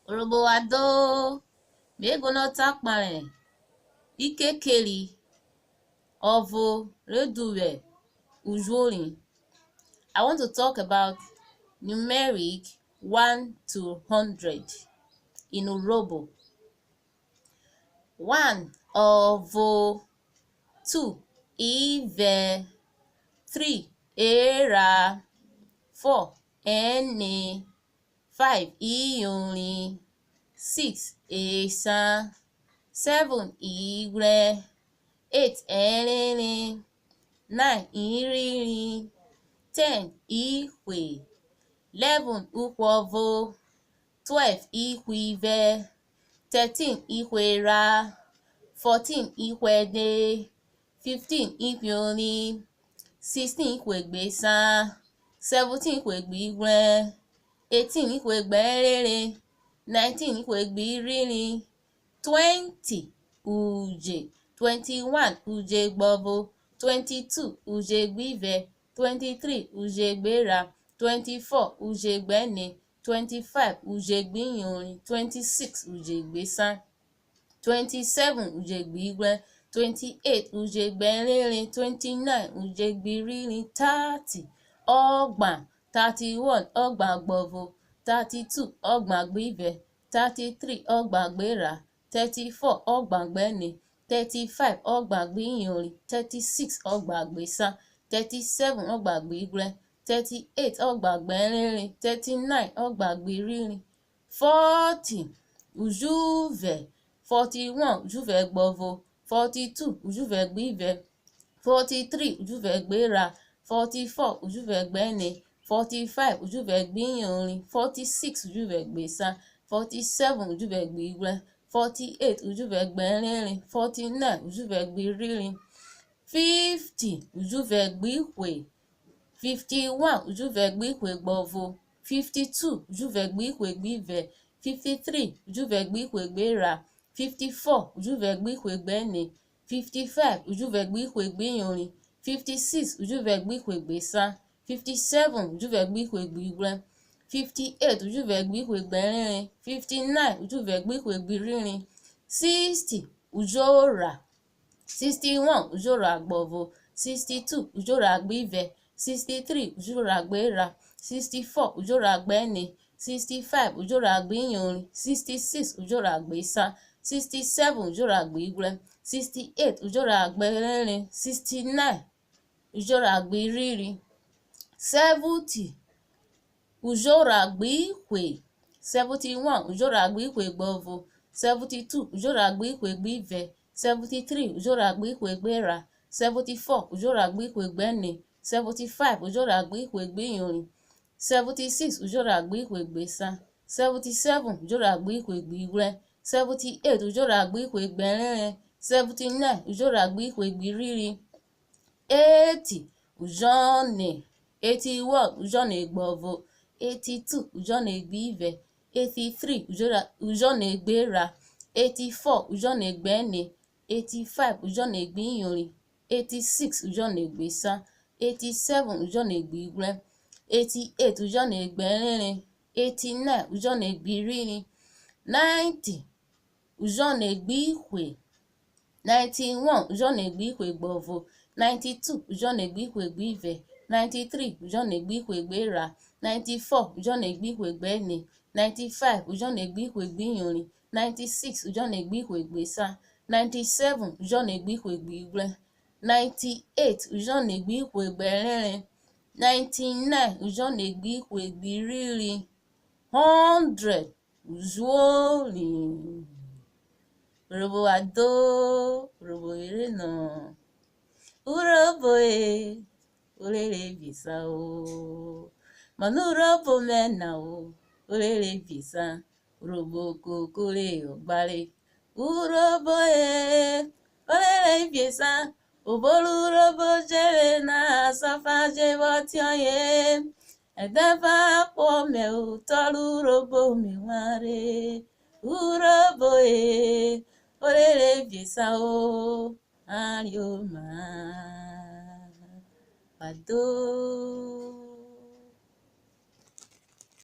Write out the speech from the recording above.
Orobo ado megonota kpare ikekeli ovo reduwe usually. I want to talk about numeric 1 to 100 in Urhobo. 1 ovo, 2 ive, 3 era, 4 ene, 5 iyonrin, 6 esan, 7 igre, 8 erinrin, 9 iririn, 10 ikwe, 11 ukwovo, 12 ikwive, 13 ikwera, 14 ikwede, 15 ikwioni, 16 ikwegbesan, 17 ikwegbeigre, 18 ikwegberere, 19 ikwegbeiririn, 20 uje, 21 ujegbovo, 22 ujegbive, 23 ujegbera, 24 ujegbene, 25 ujegbiyonrin, 26 ujegbesan, 27 ujegbeigre, 28 ujegberere, 29 ujegbiririn, 30 ọgbọ̀n, 31 ọgbọ̀ngbovo, 32 ọgbọ̀ngbive, 33 ọgbọ̀ngbera, 34 ọgbọ̀ngbene, 35 ọgbọ̀ngbiyonrin, 36 ọgbọ̀ngbesan, 37 ọgbọ̀ngbigre, 38 ọgbọ̀ngbere, 39 ọgbọ̀ngbiririn, 40 ujuve, 41 ujuvegbovo, 42 ujuvegbive, 43 ujuvegbera, 44 ujuvegbene, 45 ujuvegbiyonrin, 46 ujuvegbesan, 47 ujuvegbeigre, 48 ujuvegberere, 49 ujuvegbiririn, 50 ujuvegbikwe, 51 ujuvegbikwegbovo, 52 ujuvegbikwegbeve, 53 ujuvegbikwegbera, 54 ujuvegbikwegbene, 55 ujuvegbikwegbiyonrin, 56 ujuvegbikwegbesa, 57 ujuvegbikwegbigre, 58 ujuvegbikwegbere, 59 ujuvegbikwegbiririn, 60 ujora, 61 ujoragbovo, 62 ujoragbive, 63 ujoragbera, 64 ujoragbene, 65 ujoragbiyonrin, 66 ujoragbesan, 67 ujoragbigre, 68 ujoragberere, 69 ujoragbiririn, 70 ujoragbikwe, 71 ujoragbikwegbovo, 72 ujoragbikwegbeve, 73 ujoragbikwegbera, 74 ujoragbikwegbene, 75 ujoragbikwegbiyonrin, 76 ujoragbikwegbesa, 77 ujoragbikwegbigre, 78 ujoragbikwegbere, 79 ujoragbikwegbiririn, 80 ujone, 81 ujonegbovo, 82 ujonegbive, 83 ujonegbera, 84 ujonegbene, 85 ujonegbiyonrin, 86 ujonegbesan, 87 ujonegbigre, 88 ujonegberere, 89 ujonegbiririn, 90 ujonegbikwe, 91 ujonegbikwegbovo, 92 ujonegbikwegbeve, 93 ujonegbikwegbera, 94 ujonegbikwegbene, 95 ujonegbikwegbiyonrin, 96 ujonegbikwegbesa, 97 ujonegbikwegbigre, 98 ujonegbikwegbere, 99 ujonegbikwegbiririn, 100 uzuoli. Urhobo ado, urhobo irena, urhobo orere bisa o, mana urhobo mena o, orere bisa, urhobo kokore ogbare, urhobo orere bisa, obolu urhobo jere na asafa jeboti oye, edeba pome o tolu urhobo miware, urhobo orere bisa o, arioma ado.